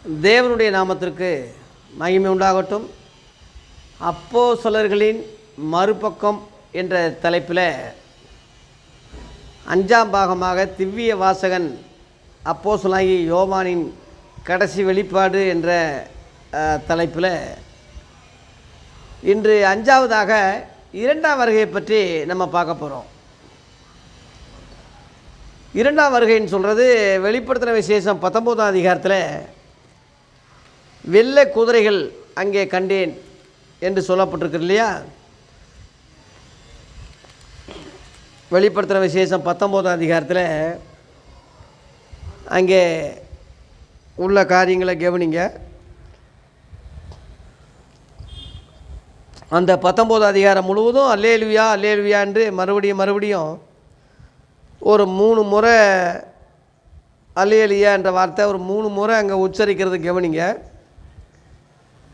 தேவனுடைய நாமத்திற்கு மகிமை உண்டாகட்டும். அப்போஸ்தலர்களின் மறுபக்கம் என்ற தலைப்பில் 5ஆம் பாகமாக திவ்ய வாசகன் அப்போஸ்தலனாகிய யோவானின் கடைசி வெளிப்பாடு என்ற தலைப்பில் இன்று 5ஆவதாக 2ஆம் வருகையை பற்றி நம்ம பார்க்க போகிறோம். 2ஆம் வருகைன்னு சொல்கிறது வெளிப்படுத்தின விசேஷம் 19ஆம் அதிகாரத்தில் வெள்ளை குதிரைகள் அங்கே கண்டேன் என்று சொல்லப்பட்டிருக்கு இல்லையா? வெளிப்படுத்தின விசேஷம் 19ஆம் அதிகாரத்தில் அங்கே உள்ள காரியங்களை கவனிங்க. அந்த 19ஆம் அதிகாரம் முழுவதும் அல்லேலுயா அல்லேலுயா என்று மறுபடியும் ஒரு 3 முறை அல்லேலுயா என்ற வார்த்தை ஒரு 3 முறை அங்கே உச்சரிக்கிறது கவனிங்க.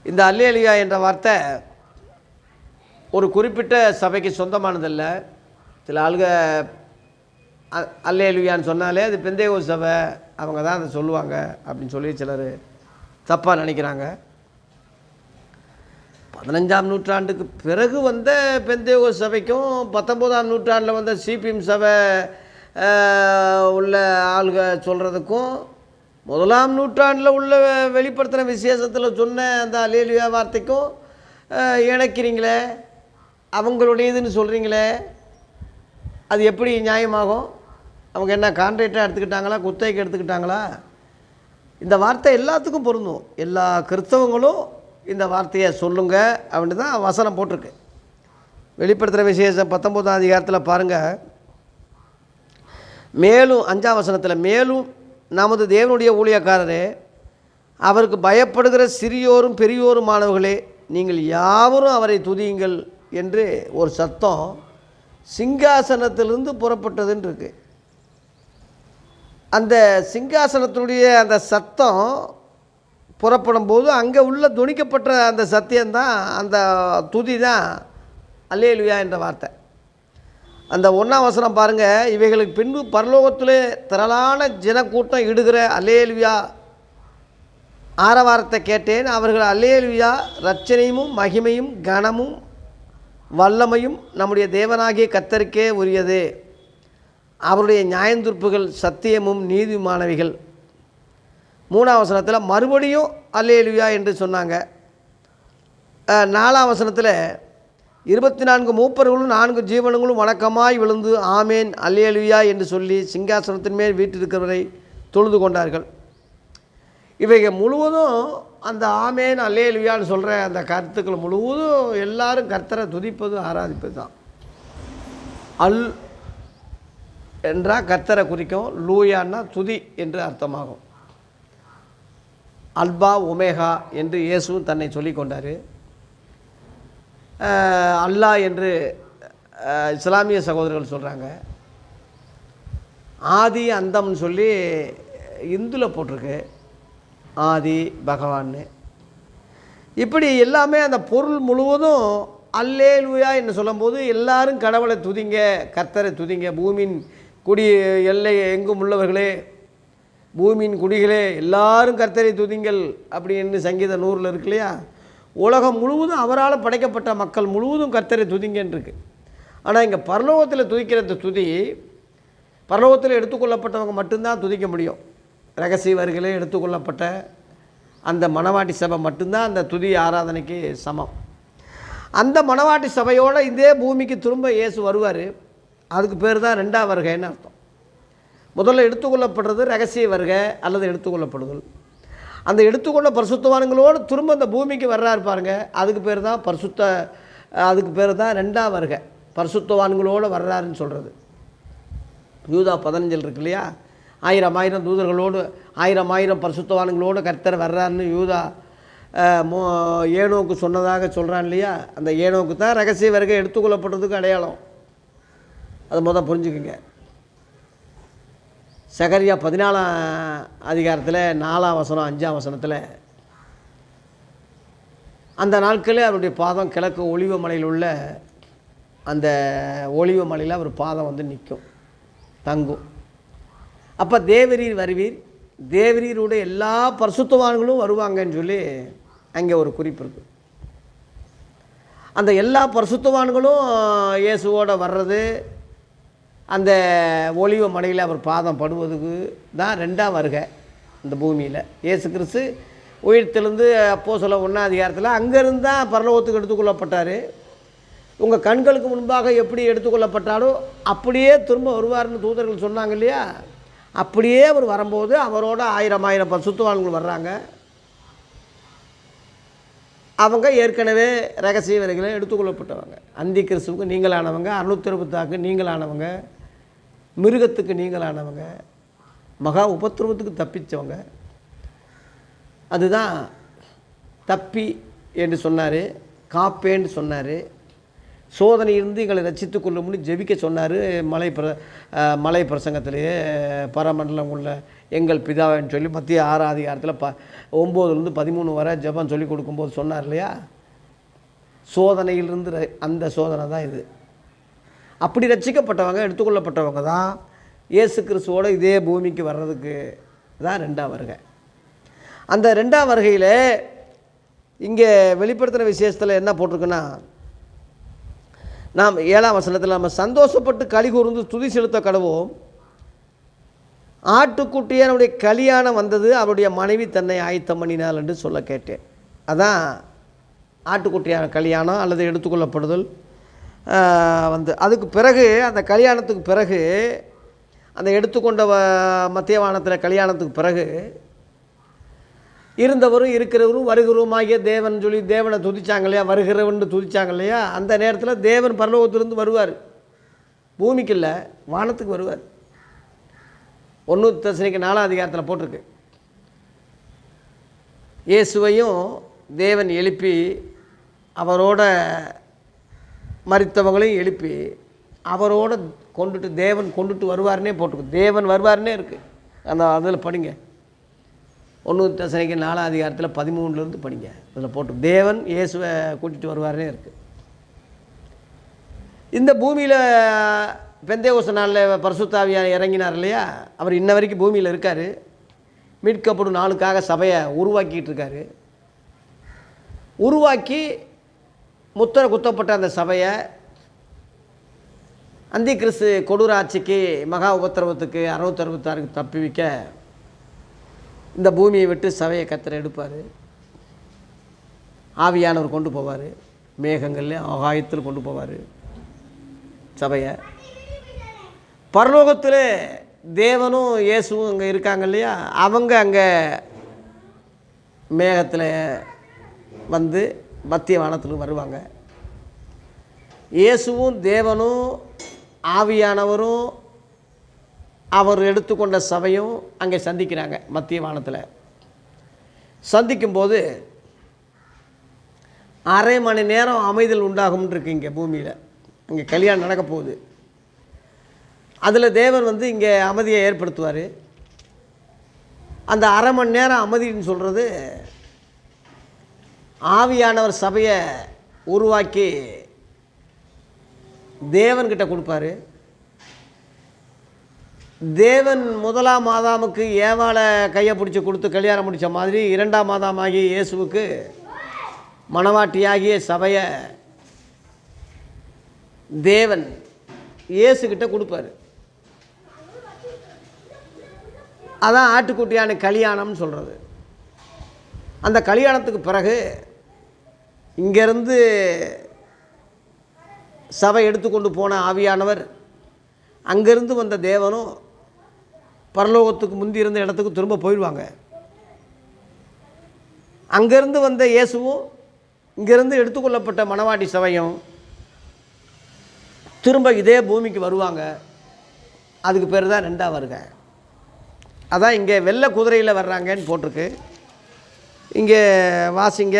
இந்த அல்லேலுயா என்ற வார்த்தை ஒரு குறிப்பிட்ட சபைக்கு சொந்தமானதல்ல. சில ஆளுக அல்லேலுயான்னு சொன்னாலே அது பெந்தேகோஸ்து சபை, அவங்க தான் அதை சொல்லுவாங்க அப்படின்னு சொல்லி சிலர் தப்பாக நினைக்கிறாங்க. 15ஆம் நூற்றாண்டுக்கு பிறகு வந்த பெந்தேகோஸ்து சபைக்கும் 19ஆம் நூற்றாண்டில் வந்த சிபிஎம் சபை உள்ள ஆளுக சொல்கிறதுக்கும் 1ஆம் நூற்றாண்டில் உள்ள வெளிப்படுத்தின விசேஷத்தில் சொன்ன அந்த அல்லேலுயா வார்த்தைக்கும் இணைக்கிறீங்களே, அவங்களுடையதுன்னு சொல்கிறீங்களே, அது எப்படி நியாயமாகும்? அவங்க என்ன கான்ட்ராக்டாக எடுத்துக்கிட்டாங்களா, குத்தகைக்கு எடுத்துக்கிட்டாங்களா? இந்த வார்த்தை எல்லாத்துக்கும் பொருந்தும். எல்லா கிறிஸ்தவங்களும் இந்த வார்த்தையை சொல்லுங்க அப்படின்னு தான் வசனம் போட்டிருக்கு. வெளிப்படுத்தின விசேஷம் 19ஆம் அதிகாரத்தில் பாருங்கள். மேலும் 5ஆம் வசனத்தில், மேலும் நமது தேவனுடைய ஊழியக்காரரே, அவருக்கு பயப்படுகிற சிறியோரும் பெரியோருமானவர்களே, நீங்கள் யாவரும் அவரை துதியுங்கள் என்று ஒரு சத்தம் சிங்காசனத்திலிருந்து புறப்பட்டதுன்னு இருக்கு. அந்த சிங்காசனத்தினுடைய அந்த சத்தம் புறப்படும் போது அங்கே உள்ள துணிக்கப்பட்ட அந்த சத்தியம்தான், அந்த துதி தான் அல்லேலுயா என்ற வார்த்தை. அந்த 1ஆம் வசனம் பாருங்கள். இவைகளுக்கு பின்பு பரலோகத்திலே திரளான ஜனக்கூட்டம் இடுகிற அல்லேலுயா ஆரவாரத்தை கேட்டேன். அவர்கள் அல்லேலுயா இரட்சணையும் மகிமையும் கனமும் வல்லமையும் நம்முடைய தேவனாகிய கர்த்தருக்கே உரியது. அவருடைய நியாயந்தீர்ப்புகள் சத்தியமும் நீதிமானவைகள். 3ஆம் வசனத்தில் மறுபடியும் அல்லேலுயா என்று சொன்னாங்க. 4ஆம் வசனத்தில் 24 மூப்பர்களும் 4 ஜீவனங்களும் வணக்கமாய் விழுந்து ஆமேன் அல்லேலுயா என்று சொல்லி சிங்காசனத்தின் மேல் வீற்றிருக்கிறவரை தொழுது கொண்டார்கள். இவைகள் முழுவதும் அந்த ஆமேன் அல்லேலுயான்னு சொல்கிற அந்த கருத்துக்கள் முழுவதும் எல்லாரும் கர்த்தரை துதிப்பது ஆராதிப்பது தான். அல் என்றால் கர்த்தரை குறிக்கும், லூயான்னா துதி என்று அர்த்தமாகும். அல்பா ஒமேகா என்று இயேசுவும் தன்னை சொல்லி கொண்டார். அல்லாஹ் என்று இஸ்லாமிய சகோதரர்கள் சொல்கிறாங்க. ஆதி அந்தம்னு சொல்லி இந்துவில் போட்டிருக்கு, ஆதி பகவான்னு. இப்படி எல்லாமே அந்த பொருள் முழுவதும் அல்லேலுயா என்று சொல்லும்போது எல்லாரும் கடவுளை துதிங்க, கர்த்தரை துதிங்க, பூமியின் குடி எல்லை எங்கும் உள்ளவர்களே, பூமியின் குடிகளே எல்லாரும் கர்த்தரை துதிங்கள் அப்படின்னு சங்கீத 100 இருக்கு இல்லையா? உலகம் முழுவதும் அவரால் படைக்கப்பட்ட மக்கள் முழுவதும் கர்த்தரை துதிங்கன்னு இருக்கு. ஆனால் இங்கே பரலோகத்தில் துதிக்கிற இந்த துதி பரலோகத்தில் எடுத்துக்கொள்ளப்பட்டவங்க மட்டும்தான் துதிக்க முடியும். ரகசியவர்களே எடுத்துக்கொள்ளப்பட்ட அந்த மணவாட்டி சபை மட்டும்தான் அந்த துதி ஆராதனைக்கு சமம். அந்த மணவாட்டி சபையோடு இதே பூமிக்கு திரும்ப இயேசு வருவார். அதுக்கு பேர் தான் 2ஆம் வருகைன்னு அர்த்தம். முதல்ல எடுத்துக்கொள்ளப்படுறது ரகசிய வருகை அல்லது எடுத்துக்கொள்ளப்படுதல். அந்த எடுத்துக்கொண்ட பரிசுத்தவான்களோடு திரும்ப அந்த பூமிக்கு வர்றாரு பாருங்க, அதுக்கு பேர் தான் அதுக்கு பேர் தான் 2ஆம் வருகை. பரிசுத்தவான்களோடு வர்றாருன்னு சொல்கிறது. யூதா 15 இருக்கு இல்லையா? 1000 தூதர்களோடு 1000 பரிசுத்தவான்களோடு கர்த்தர் வர்றாருன்னு யூதா ஏனோக்கு சொன்னதாக சொல்கிறான் இல்லையா? அந்த ஏனோக்கு தான் ரகசிய வருகை எடுத்துக்கொள்ளப்படுறதுக்கு அடையாளம். அது புரிஞ்சுக்குங்க. சகரியா 14ஆம் அதிகாரத்தில் 4ஆம் வசனம் 5ஆம் வசனத்தில், அந்த நாட்களே அவருடைய பாதம் கிழக்கு ஒலிவ மலையில் உள்ள அந்த ஒலிவ மலையில் அவர் பாதம் வந்து நிற்கும், தங்கும். அப்போ தேவரீர் வருவீர், தேவரீருடைய எல்லா பரிசுத்தவான்களும் வருவாங்கன்னு சொல்லி அங்கே ஒரு குறிப்பு இருக்குது. அந்த எல்லா பரிசுத்தவான்களும் இயேசுவோட வர்றது, அந்த ஒலிவ மலையில் அவர் பாதம் படுவதுக்கு தான் ரெண்டாம் வருகை இந்த பூமியில். இயேசு கிறிஸ்து உயிர்த்தெழுந்து அப்போஸ்தலர் 1ஆம் அதிகாரத்தில் அங்கேருந்து தான் பரலோகத்துக்கு எடுத்துக்கொள்ளப்பட்டார். உங்கள் கண்களுக்கு முன்பாக எப்படி எடுத்துக்கொள்ளப்பட்டாரோ அப்படியே திரும்ப வருவார்னு தூதர்கள் சொன்னாங்க இல்லையா? அப்படியே அவர் வரும்போது அவரோட 1000 பரிசுத்தவான்கள் வர்றாங்க. அவங்க ஏற்கனவே ரகசிய வரைகளை எடுத்துக்கொள்ளப்பட்டவங்க. அந்தி கிறிஸ்துவுக்கு நீங்களானவங்க, 666க்கு நீங்களானவங்க, மிருகத்துக்கு நீங்களானவங்க, மகா உபத்திரவத்துக்கு தப்பித்தவங்க. அதுதான் தப்பி என்று சொன்னார், காப்பேன்னு சொன்னார். சோதனையிலிருந்து எங்களை ரட்சித்து கொள்ளும்னு ஜெபிக்க சொன்னார். மலை பிரசங்கத்திலேயே பரமண்டலம் உள்ள எங்கள் பிதான்னு சொல்லி மத்திய 6ஆம் அதிகாரத்தில் 9லேருந்து 13 வரை ஜெபம் சொல்லி கொடுக்கும்போது சொன்னார் இல்லையா? சோதனையிலிருந்து அந்த சோதனை தான் இது. அப்படி ரட்சிக்கப்பட்டவங்க, எடுத்துக்கொள்ளப்பட்டவங்க தான் இயேசு கிறிஸ்துவோடு இதே பூமிக்கு வர்றதுக்கு தான் ரெண்டாம் வருகை. அந்த ரெண்டாம் வருகையில் இங்கே வெளிப்படுத்தின விசேஷத்தில் என்ன போட்டிருக்குன்னா, நாம் 7ஆம் வசனத்தில் நம்ம சந்தோஷப்பட்டு களி கூர்ந்து துதி செலுத்த கடவோம். ஆட்டுக்குட்டியானுடைய கல்யாணம் வந்தது, அவருடைய மனைவி தன்னை ஆயத்தம் பண்ணினாள் என்று சொல்ல கேட்டேன். அதான் ஆட்டுக்குட்டியான கல்யாணம் அல்லது எடுத்துக்கொள்ளப்படுதல் வந்து. அதுக்கு பிறகு அந்த கல்யாணத்துக்கு பிறகு, அந்த எடுத்துக்கொண்ட மத்திய வானத்தில் கல்யாணத்துக்கு பிறகு இருந்தவரும் இருக்கிறவரும் வருகிறவருமாகிய தேவன் சொல்லி தேவனை துதிச்சாங்க இல்லையா? வருகிறவன் துதிச்சாங்க இல்லையா? அந்த நேரத்தில் தேவன் பரலோகத்திலிருந்து வருவார். பூமிக்கு இல்லை, வானத்துக்கு வருவார். 1 தெசலோனிக்கேயர் 4ஆம் அதிகாரத்தில் போட்டிருக்கு. இயேசுவையும் தேவன் எழுப்பி அவரோட மரித்தவங்களையும் எழுப்பி அவரோட கொண்டுட்டு தேவன் கொண்டுட்டு வருவார்னே போட்டிருக்கு. தேவன் வருவார்னே இருக்குது. அந்த அதில் படிங்க, 1 தெசலோனிக்கேயர் 4ஆம் அதிகாரத்தில் 13லேருந்து படிங்க. அதில் போட்டு தேவன் இயேசுவை கூட்டிகிட்டு வருவார்னே இருக்குது. இந்த பூமியில் பெந்தேகோஸ்து நாளில் பரிசுத்த ஆவியானவர் இறங்கினார் இல்லையா? அவர் இன்ன வரைக்கும் பூமியில் இருக்கார். மீட்கப்படும் நாளுக்காக சபையை உருவாக்கிட்டு இருக்கார். உருவாக்கி முத்திரை குத்தப்பட்ட அந்த சபையை அந்தி கிறிஸ்து கொடூர ஆட்சிக்கு, மகா உபத்திரவத்துக்கு 666க்கு தப்பி வைக்க இந்த பூமியை விட்டு சபையை கர்த்தர் எடுப்பார். ஆவியானவர் கொண்டு போவார். மேகங்கள்ல ஆகாயத்தில் கொண்டு போவார் சபையை. பரலோகத்தில் தேவனும் இயேசுவும் அங்கே இருக்காங்க இல்லையா? அவங்க அங்கே மேகத்தில் வந்து மத்திய வானத்துக்கு வருவாங்க. இயேசுவும் தேவனும் ஆவியானவரும் அவர் எடுத்துக்கொண்ட சபையும் அங்கே சந்திக்கிறாங்க. மத்திய வானத்தில் சந்திக்கும்போது அரை மணி நேரம் அமைதல் உண்டாகும்னு இருக்கு. இங்கே பூமியில் இங்கே கல்யாணம் நடக்க போகுது. அதில் தேவன் வந்து இங்கே அமைதியை ஏற்படுத்துவார். அந்த அரை மணி நேரம் அமைதின்னு சொல்கிறது ஆவியானவர் சபையை உருவாக்கி தேவன்கிட்ட கொடுப்பார். தேவன் 1ஆம் ஆதாமுக்கு ஏவாளை கையை பிடிச்சி கொடுத்து கல்யாணம் முடித்த மாதிரி 2ஆம் ஆதாமாகிய இயேசுவுக்கு மணவாட்டியாகிய சபையை தேவன் இயேசுக்கிட்ட கொடுப்பார். அதான் ஆட்டுக்குட்டியான கல்யாணம்னு சொல்கிறது. அந்த கல்யாணத்துக்கு பிறகு இங்கேருந்து சபை எடுத்துக்கொண்டு போன ஆவியானவர் அங்கேருந்து வந்த தேவனும் பரலோகத்துக்கு முந்தி இருந்த இடத்துக்கு திரும்ப போயிடுவாங்க. அங்கேருந்து வந்த இயேசுவும் இங்கேருந்து எடுத்துக்கொள்ளப்பட்ட மணவாட்டி சபையும் திரும்ப இதே பூமிக்கு வருவாங்க. அதுக்கு பேர் தான் ரெண்டாம் வருகை. அதான் இங்கே வெள்ளை குதிரையில் வர்றாங்கன்னு போட்டிருக்கு. இங்கே வாசிங்க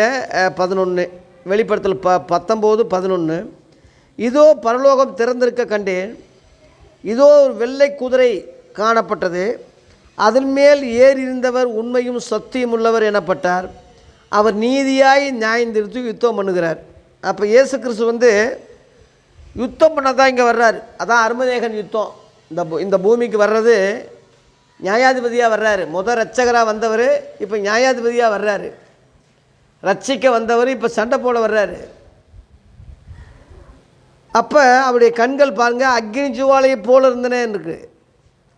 11 வெளிப்படுத்தல் 19:11. இதோ பரலோகம் திறந்திருக்க கண்டேன், இதோ ஒரு வெள்ளை குதிரை காணப்பட்டது, அதன் மேல் ஏறியிருந்தவர் உண்மையும் சத்தியம் உள்ளவர் எனப்பட்டார், அவர் நீதியாய் நியாயந்தீர்த்து யுத்தம் பண்ணுகிறார். அப்போ இயேசு கிறிஸ்து வந்து யுத்தம் பண்ண தான் இங்கே வர்றார். அதான் அருமதேகன் யுத்தம். இந்த பூமிக்கு வர்றது நியாயாதிபதியாக வர்றாரு. ரட்சகராக வந்தவர் இப்போ நியாயாதிபதியாக வர்றாரு. ரட்சிக்க வந்தவர் இப்போ சண்டை போட வர்றாரு. அப்போ அவருடைய கண்கள் பாருங்கள் அக்னி ஜுவாலையை போல இருந்தனே இருக்கு.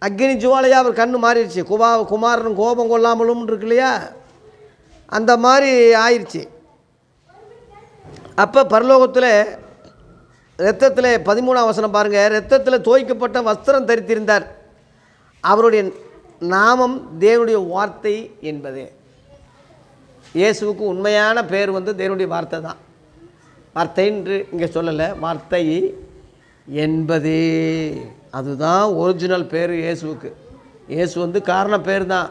அக்னி ஜுவாலையாக அவர் கண் மாறிடுச்சு. குமாரன் கோபம் கொள்ளாமலும் இருக்கு இல்லையா, அந்த மாதிரி ஆயிடுச்சு. அப்போ பரலோகத்தில் இரத்தத்தில் 13ஆம் வசனம் பாருங்கள், இரத்தத்தில் தோய்க்கப்பட்ட வஸ்திரம் தரித்திருந்தார். அவருடைய நாமம் தேவனுடைய வார்த்தை என்பதே. இயேசுவுக்கு உண்மையான பேர் தேவனுடைய வார்த்தை தான். வார்த்தை என்று இங்கே சொல்லலை, வார்த்தை என்பதே அதுதான் ஒரிஜினல் பேர் இயேசுவுக்கு. இயேசு காரண பேர் தான்.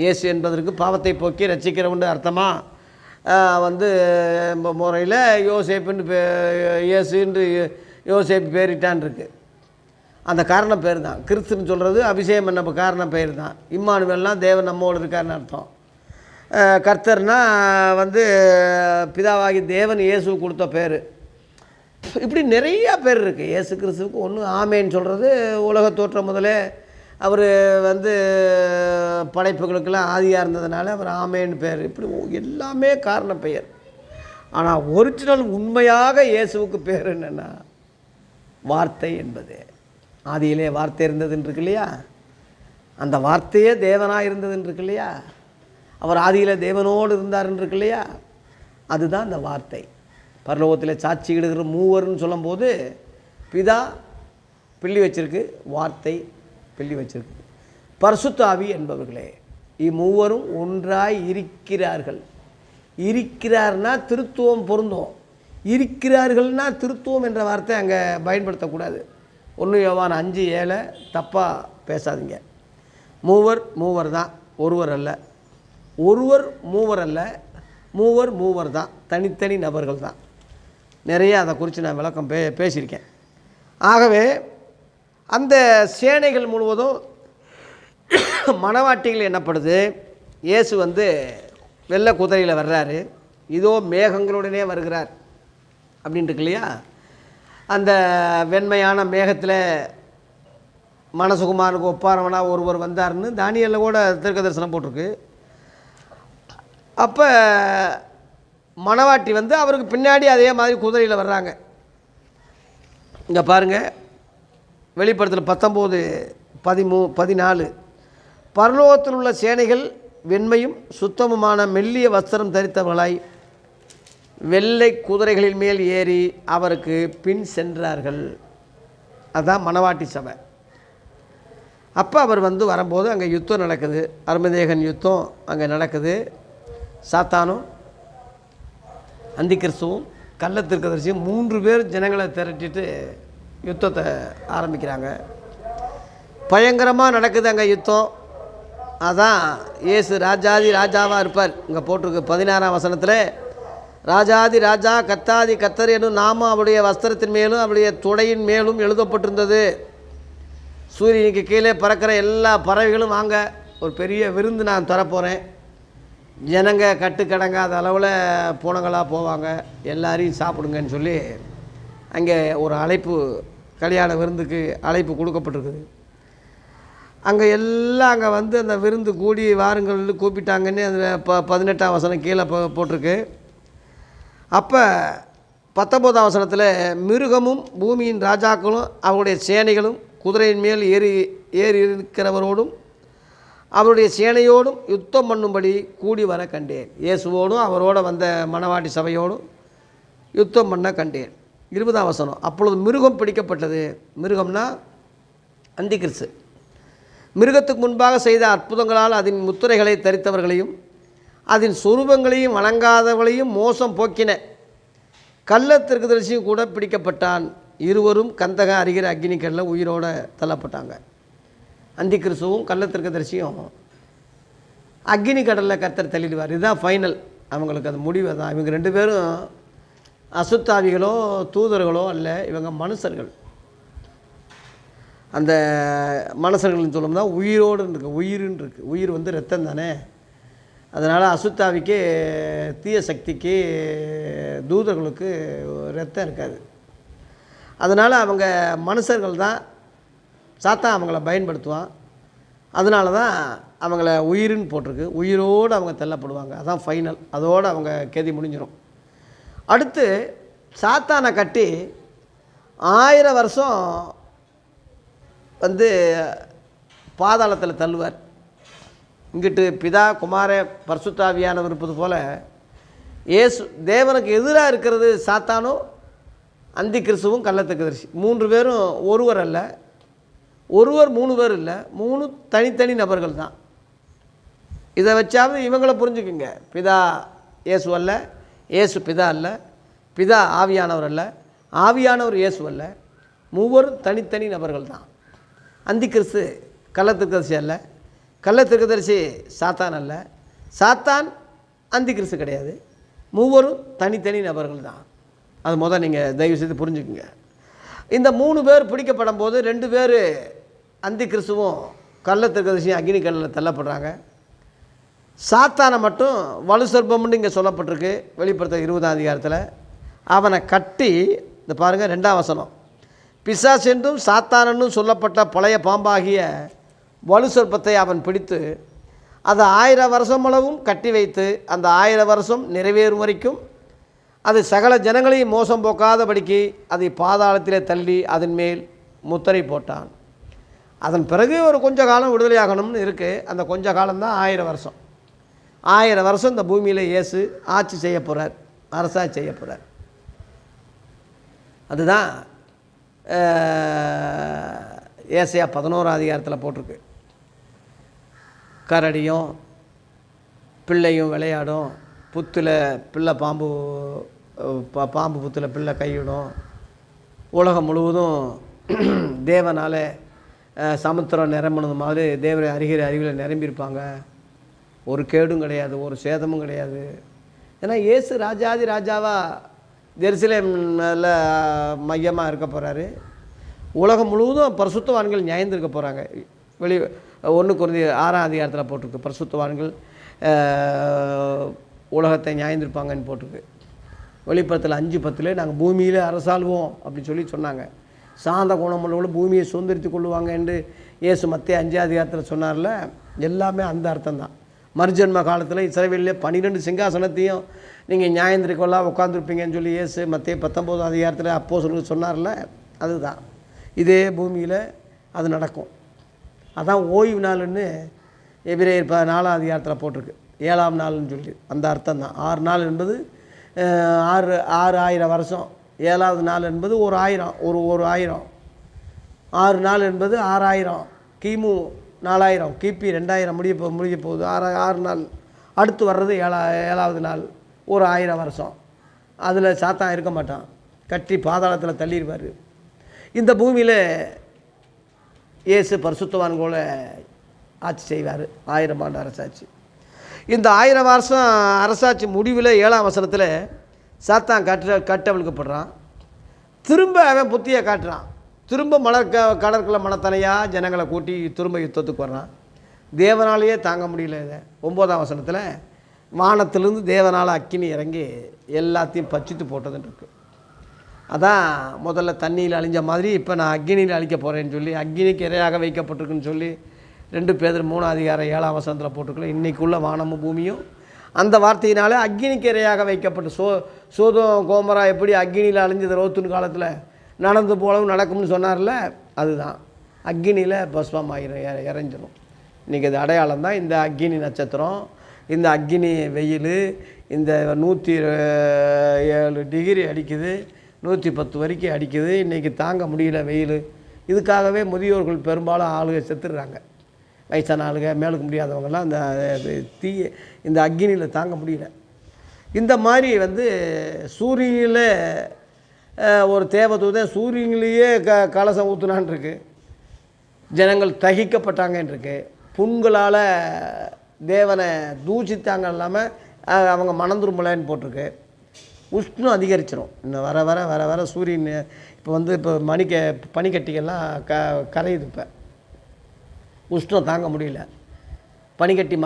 இயேசு என்பதற்கு பாவத்தை போக்கி ரட்சிக்கிறவன் அர்த்தமாக முறையில் யோசேப்புன்னு இயேசுன்று யோசேப்பு பேரிட்டான் இருக்கு. அந்த காரண பேர் தான். கிறிஸ்துன்னு சொல்கிறது அபிஷேகம் பண்ண காரண பேர் தான். இம்மானுவேல்னால் தேவன் நம்மோடு இருக்காருன்னு அர்த்தம். கர்த்தர்னா பிதாவாகி தேவன் இயேசுக்கு கொடுத்த பேர். இப்படி நிறையா பேர் இருக்குது இயேசு கிறிஸ்துவுக்கு. ஒன்று ஆமேன்னு சொல்கிறது உலக தோற்றம் முதலே அவர் படைப்புகளுக்கெல்லாம் ஆதியாக இருந்ததுனால அவர் ஆமேன்னு பேர். இப்படி எல்லாமே காரண பெயர். ஆனால் ஒரிஜினல் உண்மையாக இயேசுவுக்கு பேர் என்னென்னா வார்த்தை என்பது. ஆதியிலே வார்த்தை இருந்ததுன்னு இருக்கு இல்லையா, அந்த வார்த்தையே தேவனாக இருந்ததுன்னு இருக்கு இல்லையா, அவர் ஆதியில் தேவனோடு இருந்தாருன்னு இருக்கு இல்லையா, அதுதான் அந்த வார்த்தை. பரலோகத்தில் சாட்சியிடுகிற மூவர்னு சொல்லும்போது பிதா பிள்ளி வச்சிருக்கு, வார்த்தை பிள்ளி வச்சிருக்கு. பரிசுத்த ஆவி என்பவர்களே இம்மூவரும் ஒன்றாய் இருக்கிறார்கள். இருக்கிறார்னா திருத்துவம் பொருந்தும். இருக்கிறார்கள்னா திருத்துவம் என்ற வார்த்தை அங்கே பயன்படுத்தக்கூடாது. 1 யோவான் 5:7 தப்பாக பேசாதீங்க. மூவர் தான், ஒருவர் அல்ல. ஒருவர் மூவர் அல்ல, மூவர் தான், தனித்தனி நபர்கள் தான். நிறைய அதை குறித்து நான் விளக்கம் பேசியிருக்கேன். ஆகவே அந்த சேனைகள் முழுவதும் மணவாட்டிகள் என்னப்படுது. இயேசு வெள்ளை குதிரையில் வர்றாரு, இதோ மேகங்களுடனே வருகிறார் அப்படின்ட்டு இருக்கு இல்லையா. அந்த வெண்மையான மேகத்தில் மனசுகுமாருக்கு ஒப்பாரவனாக ஒருவர் வந்தார்னு தானியேலில் கூட தீர்க்க தரிசனம் போட்டிருக்கு. அப்போ மணவாட்டி அவருக்கு பின்னாடி அதே மாதிரி குதிரையில் வர்றாங்க. இங்கே பாருங்கள், வெளிப்படுத்தல் 19:14 பரலோகத்தில் உள்ள சேனைகள் வெண்மையும் சுத்தமுமான மெல்லிய வஸ்திரம் தரித்தவர்களாய் வெள்ளை குதிரைகளின் மேல் ஏறி அவருக்கு பின் சென்றார்கள். அதுதான் மணவாட்டி சபை. அப்போ அவர் வரும்போது அங்கே யுத்தம் நடக்குது. அர்மதேகன் யுத்தம் அங்கே நடக்குது. சாத்தானும் அந்திகிறிஸ்துவும் கள்ள தீர்க்கதரிசியும் 3 பேர் ஜனங்களை திரட்டிட்டு யுத்தத்தை ஆரம்பிக்கிறாங்க. பயங்கரமாக நடக்குது அங்கே யுத்தம். அதான் இயேசு ராஜாதி ராஜாவாக இருப்பார். இங்கே போட்டிருக்கு 16ஆம் வசனத்தில், ராஜாதி ராஜா கத்தாதி கத்தர் என்னும் நாமம் அவருடைய வஸ்திரத்தின் மேலும் அவருடைய துடையின் மேலும் எழுதப்பட்டிருந்தது. சூரியனுக்கு கீழே பறக்கிற எல்லா பறவைகளும் வாங்க, ஒரு பெரிய விருந்து நான் தரப்போகிறேன். ஜனங்க கட்டுக்கடங்காத அளவில் பூனங்களாக போவாங்க, எல்லாரையும் சாப்பிடுங்கன்னு சொல்லி அங்கே ஒரு அழைப்பு, கல்யாண விருந்துக்கு அழைப்பு கொடுக்கப்பட்டிருக்குது. அங்கே எல்லாம் அங்கே அந்த விருந்து கூடி வாருங்கள் கூப்பிட்டாங்கன்னு அதில் 18ஆம் வசனம் கீழே போட்டிருக்கு. அப்போ 19ஆம் வசனத்தில் மிருகமும் பூமியின் ராஜாக்களும் அவருடைய சேனைகளும் குதிரையின் மேல் ஏறி இருக்கிறவரோடும் அவருடைய சேனையோடும் யுத்தம் பண்ணும்படி கூடி வர கண்டேன். இயேசுவோடும் அவரோடு வந்த மணவாட்டி சபையோடும் யுத்தம் பண்ண கண்டேன். 20ஆம் வசனம், அப்பொழுது மிருகம் பிடிக்கப்பட்டது. மிருகம்னா அந்திகிறிஸ்து. மிருகத்துக்கு முன்பாக செய்த அற்புதங்களால் அதன் முத்திரைகளை தரித்தவர்களையும் அதன் சொரூபங்களையும் வணங்காதவர்களையும் மோசம் போக்கின கள்ள தீர்க்கதரிசியும் கூட பிடிக்கப்பட்டான். இருவரும் கந்தக அரிகிற அக்னிக்கல்ல உயிரோடு தள்ளப்பட்டாங்க. அந்திகிறிஸ்துவும் கள்ள தீர்க்கதரிசியும் அக்னி கடலில் கர்த்தர் தள்ளிடுவார். இதுதான் ஃபைனல். அவங்களுக்கு அது முடிவு தான். இவங்க 2 பேரும் அசுத்தாவிகளோ தூதர்களோ அல்ல, இவங்க மனுஷர்கள். அந்த மனுஷர்கள்னு சொல்லணும்னா உயிரோடு இருக்குது, உயிர்ன்னு இருக்குது. உயிர் ரத்தம் தானே. அதனால் அசுத்தாவிக்கு தீய சக்திக்கு தூதர்களுக்கு ரத்தம் இருக்காது. அதனால் அவங்க மனுஷர்கள் தான். சாத்தான் அவங்கள பயன்படுத்துவான். அதனால தான் அவங்கள உயிர்னு போட்டிருக்கு. உயிரோடு அவங்க தள்ளப்படுவாங்க. அதான் ஃபைனல். அதோடு அவங்க கதி முடிஞ்சிடும். அடுத்து சாத்தானை கட்டி 1000 வருஷம் வந்து பாதாளத்தில் தள்ளுவார். இங்கிட்டு பிதா குமார பரிசுத்தாவியானவர் இருப்பது போல் இயேசு தேவனுக்கு எதிராக இருக்கிறது சாத்தானும் அந்தி கிறிஸ்துவும் கள்ளத்தீர்க்கதரிசி. 3 பேரும் ஒருவர் அல்ல, ஒருவர் 3 பேர் இல்லை, 3 தனித்தனி நபர்கள் தான். இதை வச்சாவது இவங்கள புரிஞ்சுக்குங்க. பிதா இயேசு அல்ல, இயேசு பிதா அல்ல, பிதா ஆவியானவர் அல்ல, ஆவியானவர் இயேசு அல்ல, மூவரும் தனித்தனி நபர்கள் தான். அந்தி கிறிஸ்து கள்ளத்தீர்க்கதரிசி அல்ல, கள்ளத்தீர்க்கதரிசி சாத்தான் அல்ல, சாத்தான் அந்தி கிறிஸ்து கிடையாது. மூவரும் தனித்தனி நபர்கள் தான். அது நீங்கள் தயவு செய்து புரிஞ்சுக்குங்க. இந்த 3 பேர் பிடிக்கப்படும் போது 2 பேர் அந்தி கிறிஸ்துவும் கள்ளத்தீர்க்கதரிசியும் அக்னி கடலில் தள்ளப்படுறாங்க. சாத்தானை மட்டும் வலு சர்ப்பம்னு இங்கே சொல்லப்பட்டிருக்கு வெளிப்படுத்த 20ஆம் அதிகாரத்தில். அவனை கட்டி, இந்த பாருங்கள் 2ஆம் வசனம், பிசாசு என்றும் சாத்தானன்னும் சொல்லப்பட்ட பழைய பாம்பாகிய வலு சர்ப்பத்தை அவன் பிடித்து அதை 1000 வருஷம் அளவும் கட்டி வைத்து அந்த 1000 வருஷம் நிறைவேறும் வரைக்கும் அது சகல ஜனங்களையும் மோசம் போக்காதபடிக்கு அதை பாதாளத்திலே தள்ளி அதன் மேல் முத்திரை போட்டான். அதன் பிறகு ஒரு கொஞ்ச காலம் விடுதலையாகணும்னு இருக்குது. அந்த கொஞ்ச காலம்தான் 1000 வருஷம். 1000 வருஷம் இந்த பூமியில் இயேசு ஆட்சி செய்ய போகிறார், அரசாட்சி செய்ய போகிறார். அதுதான் ஏசாயா 11ஆம் அதிகாரத்தில் போட்டிருக்கு. கரடியும் பிள்ளையும் விளையாடும், புத்தில் பிள்ளை பாம்பு புத்தில் பிள்ளை கையிடும், உலகம் முழுவதும் தேவனால் சமுத்திரம் நிரம்பினது மாதிரி தேவரை அறிவில் நிரம்பியிருப்பாங்க. ஒரு கேடும் கிடையாது, ஒரு சேதமும் கிடையாது. ஏன்னா இயேசு ராஜாதி ராஜாவாக ஜெருசலேமில் மையமாக இருக்க போகிறாரு. உலகம் முழுவதும் பரிசுத்தவான்கள் நியாயந்திருக்க போகிறாங்க. 1 கொரிந்தியர் 6ஆம் அதிகாரத்தில் போட்டிருக்கு. பரிசுத்தவான்கள் உலகத்தை நியாயந்திருப்பாங்கன்னு போட்டிருக்கு. வெளிப்படத்தில் 5:10 நாங்கள் பூமியில் அரசாள்வோம் அப்படின்னு சொல்லி சொன்னாங்க. சாந்த குணமுள்ளவங்களும் பூமியை சுதந்திரித்து கொள்ளுவாங்க என்று இயேசு மத்தேயு 5ஆம் அதிகாரத்தில் சொன்னார்ல. எல்லாமே அந்த அர்த்தம் தான். மறுஜன்ம காலத்தில் இஸ்ரவேலிலே 12 சிங்காசனத்தையும் நீங்கள் நியாயந்திரிக்கொள்ளா உட்காந்துருப்பீங்கன்னு சொல்லி இயேசு மத்தேயு 19ஆம் அதிகாரத்தில் அப்போஸ்தலருக்கு சொன்னார்ல. அதுதான் இதே பூமியில் அது நடக்கும். அதான் ஓய்வு நாள்னு எபிரேயர் 4ஆம் அதிகாரத்தில் போட்டிருக்கு. 7ஆம் நாள்னு சொல்லி அந்த அர்த்தம் தான். 6 நாள் என்பது 6000 வருஷம், 7ஆவது நாள் என்பது ஒரு 1000, ஒரு 1000. 6 நாள் என்பது 6000, கிமு 4000, கிபி 2000 முடிய போகுது. 6 நாள். அடுத்து வர்றது 7ஆவது நாள், ஒரு 1000 வருஷம். அதில் சாத்தான் இருக்க மாட்டான், கட்டி பாதாளத்தில் தள்ளிடுவார். இந்த பூமியில் இயேசு பரிசுத்தவான்களோட ஆட்சி செய்வார். 1000 ஆண்டு அரசாட்சி. இந்த 1000 வருஷம் அரசாட்சி முடிவில் 7ஆம் வசனத்தில் சாத்தான் கட்டவிழ்க்கப்படுறான். திரும்ப அவன் புத்தியை காட்டுறான். திரும்ப கடற்கரை மனத்தனையாக ஜனங்களை கூட்டி திரும்ப யுத்தத்துக்கு வர்றான். தேவனாலேயே தாங்க முடியல. இதை 9ஆம் வசனத்தில் வானத்திலிருந்து தேவனால் அக்கினி இறங்கி எல்லாத்தையும் பச்சித்து போட்டதுன்னு இருக்குது. அதான் முதல்ல தண்ணியில் அழிஞ்ச மாதிரி இப்போ நான் அக்னியில் அழிக்க போகிறேன்னு சொல்லி அக்னிக்கு இரையாக வைக்கப்பட்டிருக்குன்னு சொல்லி 2 பேதுரு 3ஆம் அதிகாரம் 7ஆம் வசனத்தில் போட்டிருக்கல. இன்றைக்குள்ள வானமும் பூமியும் அந்த வார்த்தையினாலே அக்னிக்கு இரையாக வைக்கப்பட்டு சோதோம் கோமரா எப்படி அக்னியில் அழிஞ்சது ரோத்துன்னு காலத்தில் நடந்து போலவும் நடக்கும்னு சொன்னார்ல, அதுதான் அக்னியில் பஸ்வமாயிரும், இறைஞ்சிடும். இன்றைக்கி அது அடையாளம் தான் இந்த அக்னி நட்சத்திரம், இந்த அக்னி வெயில், இந்த 107 டிகிரி அடிக்குது, 110 வரைக்கும் அடிக்குது. இன்றைக்கி தாங்க முடியல வெயில். இதுக்காகவே முதியோர்கள் பெரும்பாலும் ஆளுகை செத்துடுறாங்க. வயசான ஆளுங்க, மேலுக்கு முடியாதவங்கெல்லாம் இந்த அக்னியில் தாங்க முடியல. இந்த மாதிரி சூரியனில் ஒரு தேவதூதன் சூரியனிலேயே கலசம் ஊற்றுனான் இருக்கு. ஜனங்கள் தகிக்கப்பட்டாங்கன்னு இருக்கு. புண்களால் தேவனை தூசித்தாங்க இல்லாமல் அவங்க மணந்துருமலைன்னு போட்டிருக்கு. உஷ்ணம் அதிகரிச்சிடும். இன்னும் வர வர வர வர சூரியன் இப்போ பனிக்கட்டிகள்லாம் கரையுது. இப்போ உஷ்ணம் தாங்க முடியல. பனிக்கட்டி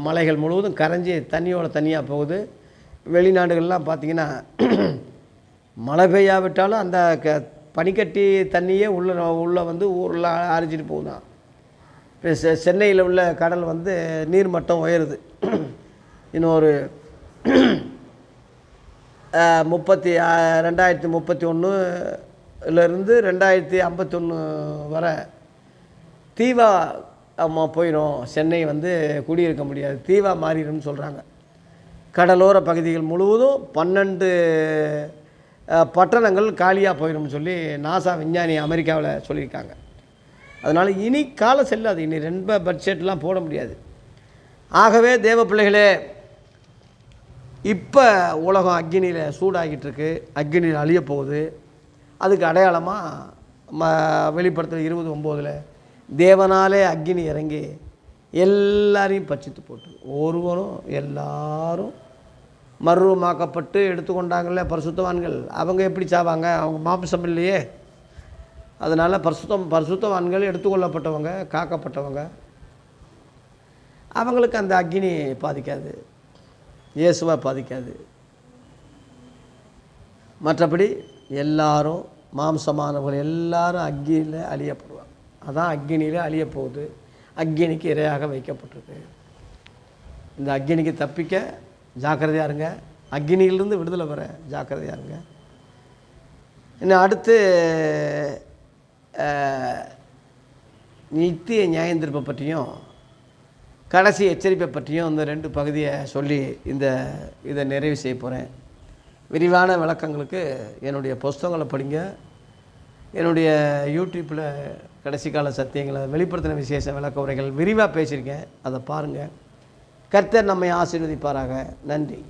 மலைகள் முழுவதும் கரைஞ்சி தண்ணியாக போகுது. வெளிநாடுகள்லாம் பார்த்திங்கன்னா மழை பெய்யாவிட்டாலும் அந்த பனிக்கட்டி தண்ணியே உள்ளே ஊரில் அரிச்சிட்டு போகுதான். சென்னையில் உள்ள கடல் வந்து நீர்மட்டம் உயருது. இன்னும் ஒரு 2031 2051 வரை தீவா போயிடும். சென்னை வந்து குடியிருக்க முடியாது, தீவா மாறிடும்னு சொல்கிறாங்க. கடலோர பகுதிகள் முழுவதும் 12 பட்டணங்கள் காலியாக போயிடும்னு சொல்லி நாசா விஞ்ஞானி அமெரிக்காவில் சொல்லியிருக்காங்க. அதனால் இனி காலம் செல்லாது, இனி ரொம்ப பட்ஜெட்லாம் போட முடியாது. ஆகவே தேவ பிள்ளைகளே, இப்போ உலகம் அக்னியில் சூடாகிட்டு இருக்கு, அக்னியில் அழிய போகுது. அதுக்கு அடையாளமாக வெளிப்படுத்தல் 29 தேவனாலே அக்னி இறங்கி எல்லாரையும் பட்சித்து போட்டு ஒருவரும் எல்லாரும் மறுரூபமாக்கப்பட்டு எடுத்துக்கொண்டாங்கல்ல பரிசுத்தவான்கள். அவங்க எப்படி சாவாங்க? அவங்க மாம்சம் இல்லையே. அதனால் பரிசுத்தவான்கள் எடுத்துக்கொள்ளப்பட்டவங்க, காக்கப்பட்டவங்க, அவங்களுக்கு அந்த அக்னி பாதிக்காது, இயேசுவை பாதிக்காது. மற்றபடி எல்லாரும் மாம்சமானவர்கள் எல்லாரும் அக்னியில் அழியப்படுவாங்க. அதான் அக்னியில் அழிய போகுது, அக்னிக்கு இரையாக வைக்கப்பட்டிருக்கு. இந்த அக்னிக்கு தப்பிக்க ஜாக்கிரதையாக இருங்க, அக்னியிலிருந்து விடுதலை பெற ஜாக்கிரதையாக இருங்க. இன்னும் அடுத்து நித்திய நியாயந்தீர்ப்பை பற்றியும் கடைசி எச்சரிப்பை பற்றியும் இந்த 2 பகுதியை சொல்லி இதை நிறைவு செய்ய போகிறேன். விரிவான விளக்கங்களுக்கு என்னுடைய புஸ்தகங்களை படிங்க. என்னுடைய யூடியூப்பில் கடைசி கால சத்தியங்களை வெளிப்படுத்தின விசேஷ விளக்க உரைகள் விரிவாக பேசியிருக்கேன், அதை பாருங்கள். கர்த்தர் நம்மை ஆசீர்வதிப்பாராக. நன்றி.